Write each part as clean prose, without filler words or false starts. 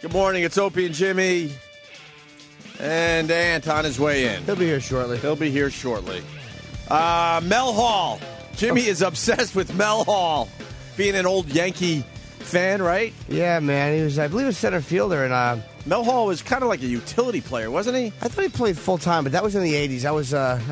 Good morning. It's Opie and Jimmy. And Ant on his way in. He'll be here shortly. Mel Hall. Jimmy is obsessed with Mel Hall. Being an old Yankee fan, right? Yeah, man. He was, I believe, a center fielder. And Mel Hall was kind of like a utility player, wasn't he? I thought he played full time, but that was in the 80s. I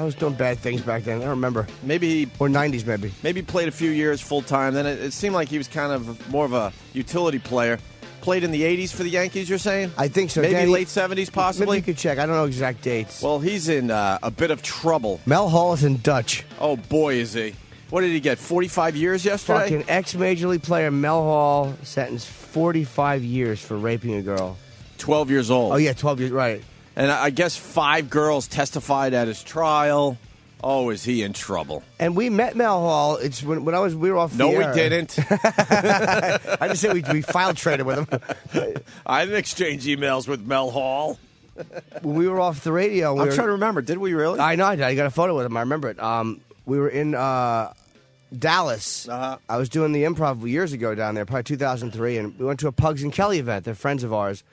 was doing bad things back then. I don't remember. Or 90s, maybe. Maybe played a few years full time. Then it seemed like he was kind of more of a utility player. Played in the 80s for the Yankees, you're saying? I think so. Maybe Danny, late 70s, possibly? Maybe you could check. I don't know exact dates. Well, he's in a bit of trouble. Mel Hall is in Dutch. Oh, boy, is he. What did he get, 45 years yesterday? Fucking ex-Major League player Mel Hall sentenced 45 years for raping a girl. 12 years old. Oh, yeah, 12 years, right. And I guess 5 girls testified at his trial. Oh, is he in trouble? And we met Mel Hall. It's when we were off the air. No, we didn't. I just said we file traded with him. I didn't exchange emails with Mel Hall. When we were off the radio, I'm trying to remember. Did we really? I know. I got a photo with him. I remember it. We were in Dallas. Uh-huh. I was doing the Improv years ago down there, probably 2003, and we went to a Pugs and Kelly event. They're friends of ours,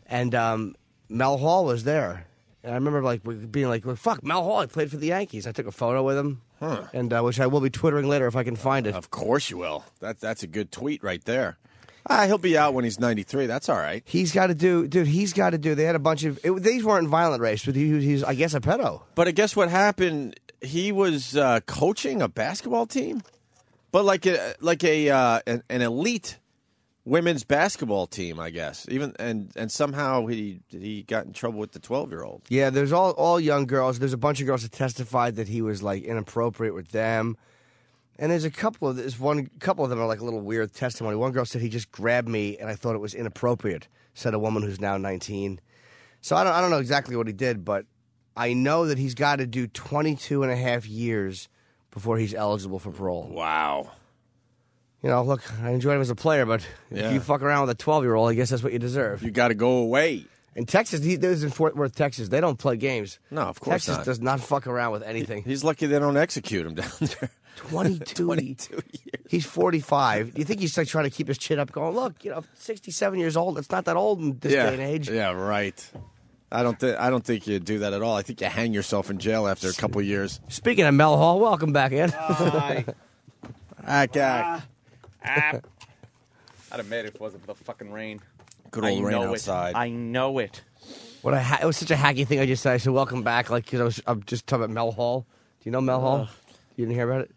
and Mel Hall was there. And I remember being like, well, fuck, Mel Hall, I played for the Yankees. I took a photo with him, and which I will be twittering later if I can find it. Of course you will. That's a good tweet right there. He'll be out when he's 93. That's all right. He's got to do, dude, they had a bunch of, these weren't violent rapes, but he's, I guess, a pedo. But I guess what happened, he was coaching a basketball team, but like an elite women's basketball team, I guess. And somehow he got in trouble with the 12-year-old. Yeah, there's all young girls. There's a bunch of girls that testified that he was like inappropriate with them. And there's a couple of them are like a little weird testimony. One girl said he just grabbed me and I thought it was inappropriate, said a woman who's now 19. So I don't know exactly what he did, but I know that he's got to do 22 and a half years before he's eligible for parole. Wow. You know, look, I enjoyed him as a player, but if you fuck around with a 12-year-old, I guess that's what you deserve. You got to go away. In Texas, he lives in Fort Worth, Texas. They don't play games. No, of course Texas not. does not fuck around with anything. He's lucky they don't execute him down there. 22 years. He's 45. Do you think he's like trying to keep his chin up going, look, 67 years old. It's not that old in this day and age. Yeah, right. I don't think you do that at all. I think you hang yourself in jail after a couple of years. Speaking of Mel Hall, welcome back, Ed. Hi. I'd have made it if it wasn't for the fucking rain. Good old rain outside. I know it. It was such a hacky thing I just said. I said, welcome back. Like, I'm just talking about Mel Hall. Do you know Mel Hall? You didn't hear about it?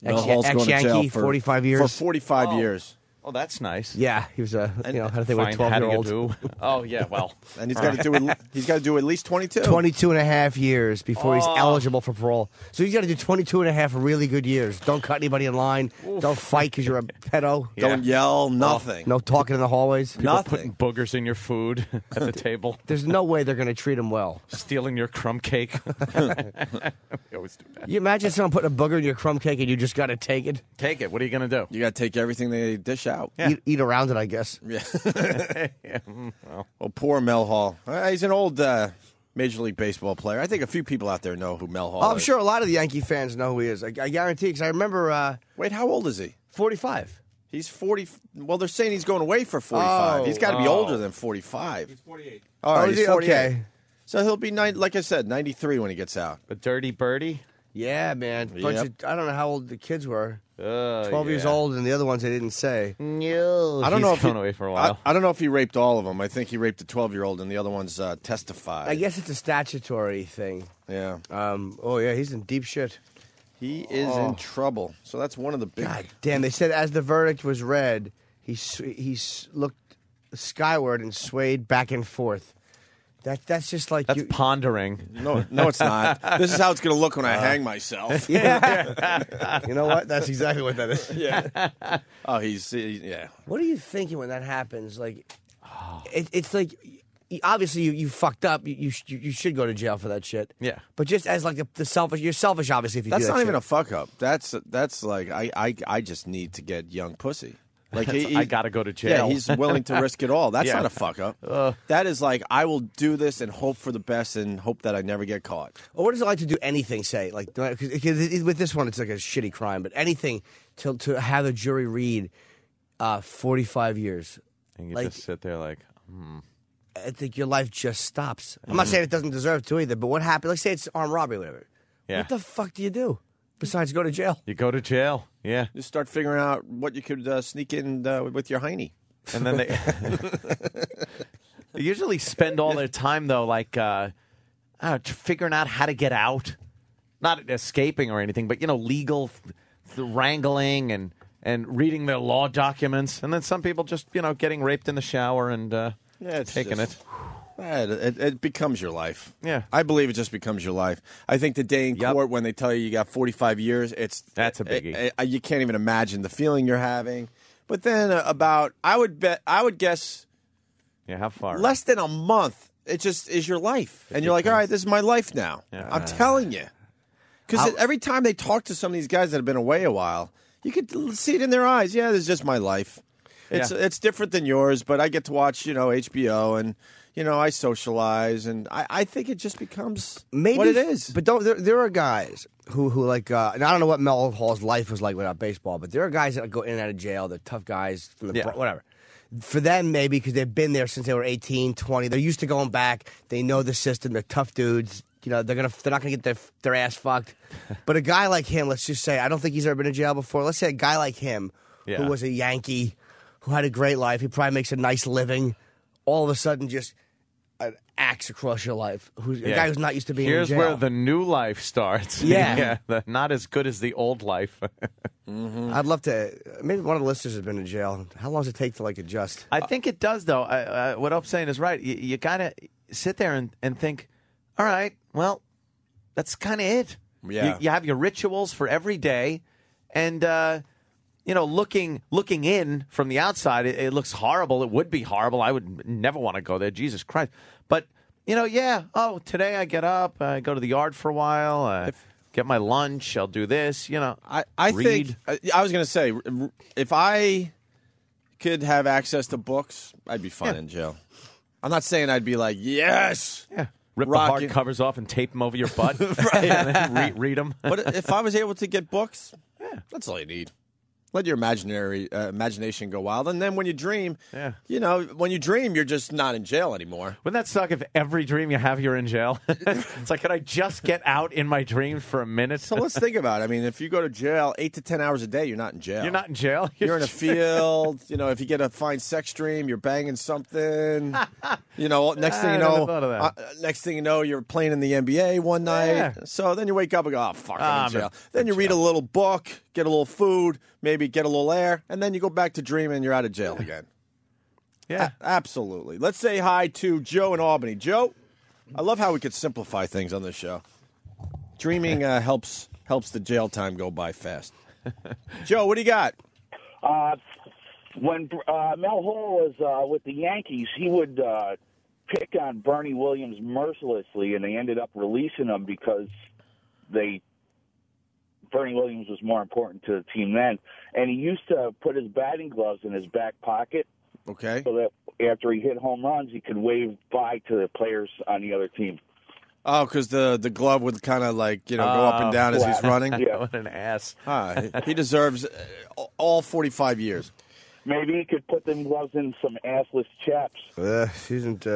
Mel Hall's going to jail Ex-Yankee, for 45 years. For 45 years. Oh, that's nice. Yeah, he was had a thing with a Fine, how do you 12-year-old. do? Oh, yeah, well. And he's got to do at least 22. 22 and a half years before he's eligible for parole. So he's got to do 22 and a half really good years. Don't cut anybody in line. Oof. Don't fight because you're a pedo. Don't yell, nothing. No talking in the hallways. Nothing. Putting boogers in your food at the table. There's no way they're going to treat him well. Stealing your crumb cake. We always do that. You imagine someone putting a booger in your crumb cake and you just got to take it? Take it. What are you going to do? You got to take everything they dish out. Yeah. Eat around it, I guess. Yeah. Yeah. Well, poor Mel Hall. He's an old Major League Baseball player. I think a few people out there know who Mel Hall is. I'm sure a lot of the Yankee fans know who he is. I guarantee, because I remember... Wait, how old is he? 45. He's 40. Well, they're saying he's going away for 45. He's got to be older than 45. He's 48. All right, is he's he? 48. Okay. So he'll be, like I said, 93 when he gets out. A dirty birdie? Yeah, man. Yep. I don't know how old the kids were. 12 yeah. years old, and the other ones they didn't say. No. I don't know if going away for a while. I don't know if he raped all of them. I think he raped the 12-year-old, and the other ones testified. I guess it's a statutory thing. Yeah. He's in deep shit. He is in trouble. So that's one of the big... God damn, they said as the verdict was read, he looked skyward and swayed back and forth. That's just like... That's pondering. No, it's not. This is how it's going to look when I hang myself. Yeah. You know what? That's exactly what that is. Yeah. Oh, yeah. What are you thinking when that happens? Like, it's like... Obviously, you fucked up. You should go to jail for that shit. Yeah. But just as like the selfish, you're selfish. Obviously, if you That's do that not even shit. a fuck up. That's like I just need to get young pussy. Like I got to go to jail. Yeah, he's willing to risk it all. That's Yeah. not a fuck up. That is like I will do this and hope for the best and hope that I never get caught. Or what is it like to do anything? Say like cause with this one, it's like a shitty crime. But anything to have the jury read 45 years. And you like- just sit there like, I think your life just stops. I'm not saying it doesn't deserve to either, but what happened? Let's say it's armed robbery or whatever. Yeah. What the fuck do you do besides go to jail? You go to jail. Yeah. Just start figuring out what you could sneak in with your hiney. And then they usually spend all their time, though, like figuring out how to get out. Not escaping or anything, but, legal wrangling and reading their law documents. And then some people just, getting raped in the shower and taking it. It becomes your life. Yeah. I believe it just becomes your life. I think the day in court when they tell you got 45 years, that's a biggie. You can't even imagine the feeling you're having. But then I would guess how far? Less than a month, it just is your life. And you're like, all right, this is my life now. Yeah. I'm telling you. Because every time they talk to some of these guys that have been away a while, you could see it in their eyes. Yeah, this is just my life. It's different than yours, but I get to watch, HBO, and, I socialize, and I think it just becomes what it is. But there are guys who like, and I don't know what Mel Hall's life was like without baseball, but there are guys that go in and out of jail. They're tough guys, from the whatever. For them, maybe, because they've been there since they were 18, 20. They're used to going back. They know the system. They're tough dudes. They're not gonna get their ass fucked. But a guy like him, let's just say, I don't think he's ever been in jail before. Let's say a guy like him, who was a Yankee, who had a great life, he probably makes a nice living. All of a sudden, just an axe across your life. A guy who's not used to being in jail. Here's where the new life starts. Yeah. Not as good as the old life. I'd love to. Maybe one of the listeners has been in jail. How long does it take to adjust? I think it does, though. What Opie's saying is right. You gotta sit there and think, all right, well, that's kind of it. Yeah. You have your rituals for every day, and looking in from the outside, it looks horrible. It would be horrible. I would never want to go there. Jesus Christ! But today I get up, I go to the yard for a while, get my lunch. I'll do this. I read. think I was going to say, if I could have access to books, I'd be fine in jail. I'm not saying I'd be like, yes. Yeah. Rip the hard covers off and tape them over your butt. Right. And then read them. But if I was able to get books, that's all you need. Let your imagination go wild. And then when you dream, when you dream, you're just not in jail anymore. Wouldn't that suck if every dream you have, you're in jail? It's like, could I just get out in my dreams for a minute? So let's think about it. I mean, if you go to jail 8 to 10 hours a day, you're not in jail. You're not in jail? You're in a field. If you get a fine sex dream, you're banging something. Next thing you know, you're playing in the NBA one night. Yeah. So then you wake up and go, oh, fuck, I'm in jail. Then you read a little book, get a little food, maybe get a little air, and then you go back to dreaming and you're out of jail again. Yeah. Absolutely. Let's say hi to Joe in Albany. Joe, I love how we could simplify things on this show. Dreaming helps the jail time go by fast. Joe, what do you got? When Mel Hall was with the Yankees, he would pick on Bernie Williams mercilessly, and they ended up releasing him because Bernie Williams was more important to the team then. And he used to put his batting gloves in his back pocket. Okay. So that after he hit home runs, he could wave bye to the players on the other team. Oh, because the glove would kind of go up and down as he's running? Yeah. What an ass. He deserves all 45 years. Maybe he could put them gloves in some assless chaps. She isn't.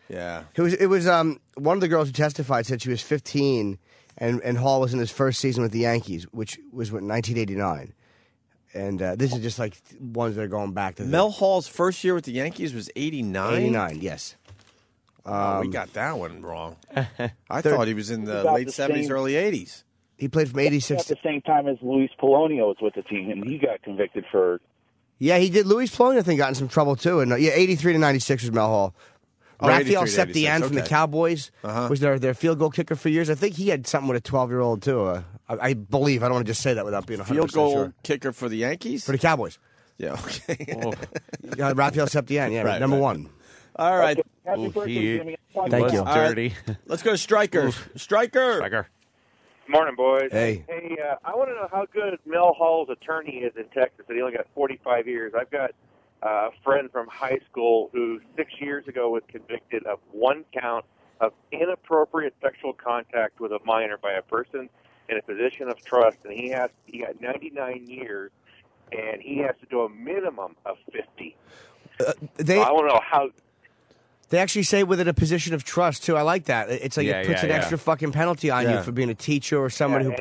Yeah. It was one of the girls who testified said she was 15, and Hall was in his first season with the Yankees, which was 1989. And this is just like ones that are going back to Mel Hall's first year with the Yankees was 89? 89, yes. We got that one wrong. I thought he was in the late 70s, early 80s. He played from 86 at the same time as Luis Polonio was with the team, and he got convicted for. Yeah, he did. Luis Polonio, I think, got in some trouble too. And 83 to 96 was Mel Hall. Raphael Septien from the Cowboys was their field goal kicker for years. I think he had something with a 12-year-old too. I believe. I don't want to just say that without being 100% field goal sure. kicker for the Yankees? For the Cowboys. Yeah, okay. Raphael Septien, number one. All right. Okay. Happy birthday, Jimmy. Thank you. Dirty. Let's go to Striker. Striker. Morning, boys. Hey. Hey, I want to know how good Mel Hall's attorney is in Texas. That he only got 45 years. I've got a friend from high school who 6 years ago was convicted of one count of inappropriate sexual contact with a minor by a person in a position of trust, and he got 99 years, and he has to do a minimum of 50. I want to know They actually say within a position of trust too. I like that. It's like it puts an extra fucking penalty on you for being a teacher or somebody who.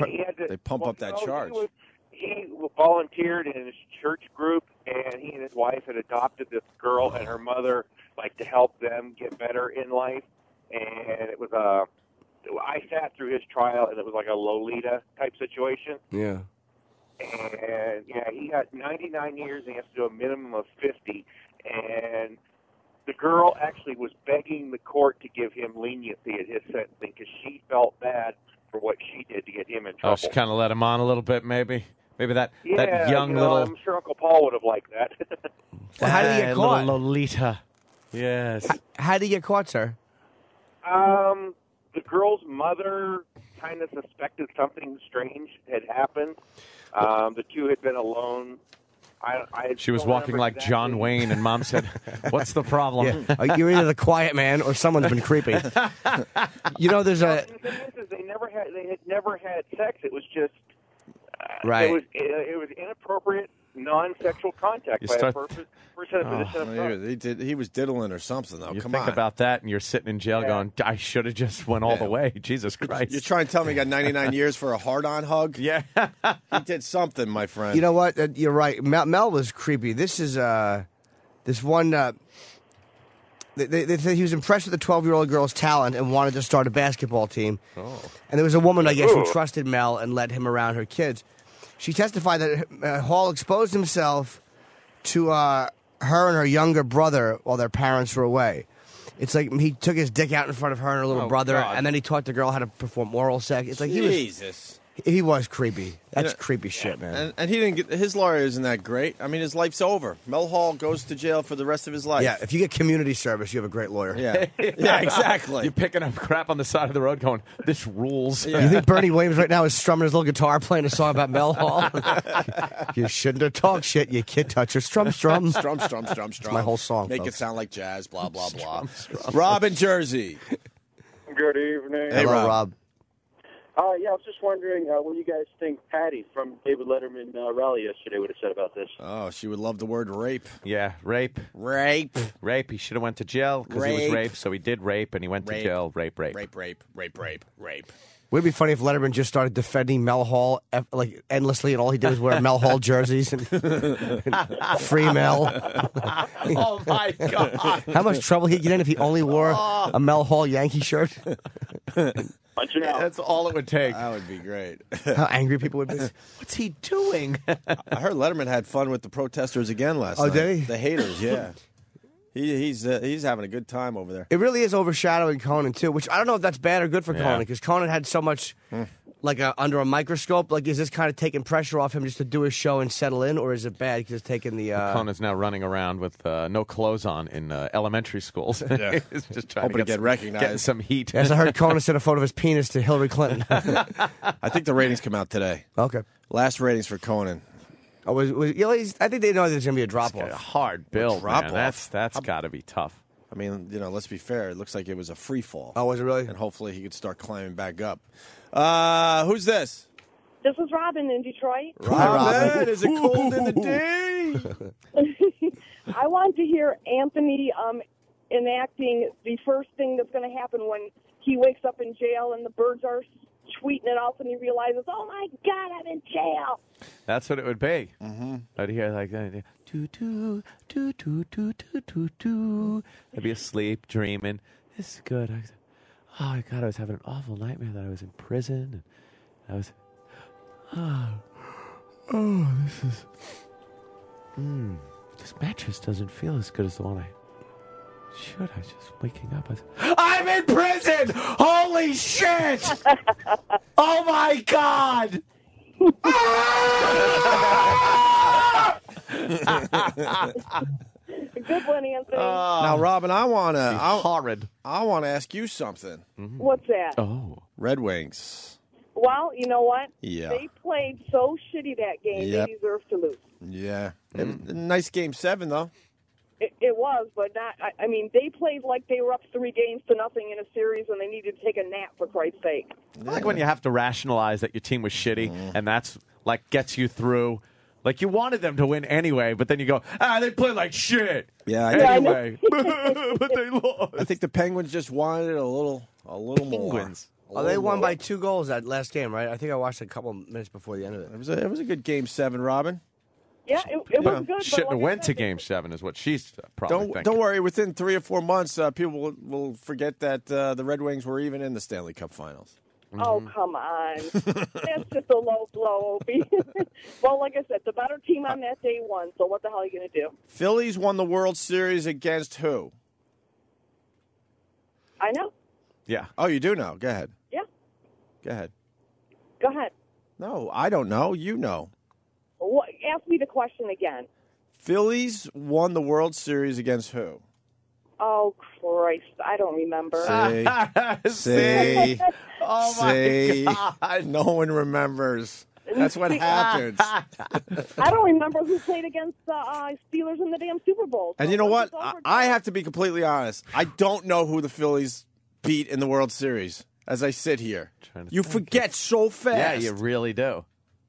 They pump up that charge. He volunteered in his church group, and he and his wife had adopted this girl and her mother, like to help them get better in life. And it was I sat through his trial, and it was like a Lolita type situation. Yeah. And he got 99 years, and he has to do a minimum of 50. And the girl actually was begging the court to give him leniency at his sentencing because she felt bad for what she did to get him in trouble. Oh, she kind of let him on a little bit, maybe. Maybe that young little. I'm sure Uncle Paul would have liked that. Well, how did he get caught? Little Lolita. Yes. How did he get caught, sir? The girl's mother kind of suspected something strange had happened. The two had been alone. She was walking like exactly. John Wayne, and Mom said, "What's the problem?" Yeah. You're either the quiet man or someone's been creepy. There's a. The thing is, they had never had sex. It was just right. It was inappropriate, non-sexual contact by a person in a position of trust. He was diddling or something, though. You Come think on. about that, and you're sitting in jail going, "I should have just went all the way." Jesus Christ! You're trying to tell me he got 99 years for a hard-on hug? Yeah. He did something, my friend. You know what? You're right. Mel was creepy. This is this one. They said he was impressed with the 12-year-old girl's talent and wanted to start a basketball team. Oh. And there was a woman, I guess, who trusted Mel and led him around her kids. She testified that Hall exposed himself to her and her younger brother while their parents were away. It's like he took his dick out in front of her and her little brother, and then he taught the girl how to perform oral sex. It's like he was creepy. That's creepy shit, man. And he didn't get his lawyer isn't that great. I mean, his life's over. Mel Hall goes to jail for the rest of his life. Yeah, if you get community service, you have a great lawyer. Yeah, yeah, exactly. You're picking up crap on the side of the road, going, "This rules." Yeah. You think Bernie Williams right now is strumming his little guitar, playing a song about Mel Hall? You shouldn't have talked shit, you kid toucher. Strum. Strum. That's my whole song. Make folks. it sound like jazz. Blah blah blah. Rob in Jersey. Good evening. Hey, Hello, Rob. Yeah, I was just wondering what you guys think Patty from David Letterman rally yesterday would have said about this. Oh, she would love the word rape. Yeah, rape. He should have went to jail because he was raped, so he did rape, and he went to jail. Rape. Would it be funny if Letterman just started defending Mel Hall like endlessly, and all he did was wear Mel Hall jerseys and free Mel? Oh my God! How much trouble he'd get in if he only wore a Mel Hall Yankee shirt? Punching out. That's all it would take. That would be great. How angry people would be. What's he doing? I heard Letterman had fun with the protesters again last night. Oh, did he? The haters, yeah. He's having a good time over there. It really is overshadowing Conan too, which I don't know if that's bad or good for Conan, because Conan had so much like under a microscope. Like, is this kind of taking pressure off him just to do his show and settle in, or is it bad because it's taking the? Conan's now running around with no clothes on in elementary schools. Yeah. He's just trying Hoping to get recognized. getting some heat. As I heard Conan sent a photo of his penis to Hillary Clinton. I think the ratings come out today. Okay. Last ratings for Conan. Oh, I think they know there's going to be a drop A off. hard bill, Drop man. off. That's got to be tough. I mean, let's be fair. It looks like it was a free fall. Oh, was it really? And hopefully he could start climbing back up. Who's this? This is Robin in Detroit. Robin, is it cold in the day? I want to hear Anthony enacting the first thing that's going to happen when he wakes up in jail and the birds are tweeting, and all of a sudden he realizes, oh my God, I'm in jail. That's what it would be. Mm-hmm. I'd hear like that. Doo-doo, doo-doo, doo-doo. I'd be asleep, dreaming. This is good. Oh, God, I was having an awful nightmare that I was in prison. And I was, this is, this mattress doesn't feel as good as the one I should. I was just waking up. I'm in prison! Holy shit! Oh, my God! Good one, Anthony. Now, Robin, I want horrid. to ask you something. Mm-hmm. What's that? Oh. Red Wings. Well, you know what? Yeah. They played so shitty that game, Yep. they deserve to lose. Yeah. Nice Game 7, though. It was, but not. I mean, they played like they were up 3-0 in a series, and they needed to take a nap, for Christ's sake. I like when you have to rationalize that your team was shitty, and that's like gets you through Like, you wanted them to win anyway, but then you go, they play like shit. Yeah, Anyway. But they lost. I think the Penguins just wanted it a little Penguins. more. Oh, they won by 2 goals that last game, right? I think I watched a couple minutes before the end of it. It was a good Game 7, Robin. Yeah, it was good. Shouldn't but have like went I to said, Game 7 is what she's probably thinking. Don't worry. Within 3 or 4 months, people will forget that the Red Wings were even in the Stanley Cup Finals. Oh, come on. That's just a low blow, Opie. Well, like I said, the better team on that day won, so what the hell are you going to do? Phillies won the World Series against who? I know. Yeah. Oh, you do know. Go ahead. Yeah. Go ahead. Go ahead. No, I don't know. You know. Ask me the question again. Phillies won the World Series against who? Oh, Christ. I don't remember. See? Oh, See? my God. No one remembers. That's what happens. I don't remember who played against the Steelers in the damn Super Bowl. And So you know once what? it's over, I have to be completely honest. I don't know who the Phillies beat in the World Series as I sit here. You forget so fast. Yeah, you really do.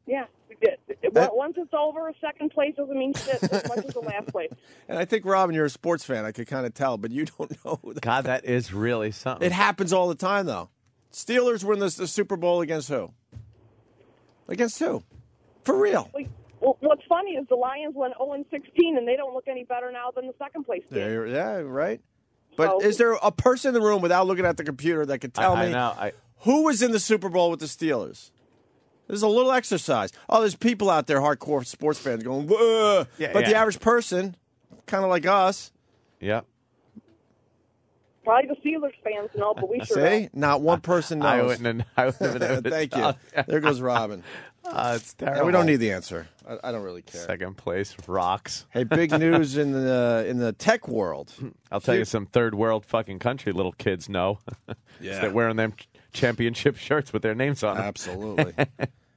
Yeah, we did. Once it's over, second place doesn't mean shit as much as the last place. And I think, Robin, you're a sports fan. I could kind of tell, but you don't know. God, that is really something. It happens all the time, though. Steelers win the Super Bowl against who? Against who? For real. Well, what's funny is the Lions went 0-16, and they don't look any better now than the second place team. Yeah, right. But is there a person in the room without looking at the computer that could tell me who was in the Super Bowl with the Steelers? There's a little exercise. Oh, there's people out there, hardcore sports fans, going, "Whoa!" But the average person, kind of like us. Yeah. Probably the Steelers fans know, but we sure See? don't. Not one person knows. I wouldn't have been able to Thank you. tell. There goes Robin. It's terrible. Yeah, we don't need the answer. I don't really care. Second place rocks. Hey, big news in the tech world. I'll tell you some third world fucking country little kids know. Yeah. They're wearing them championship shirts with their names on them. Absolutely.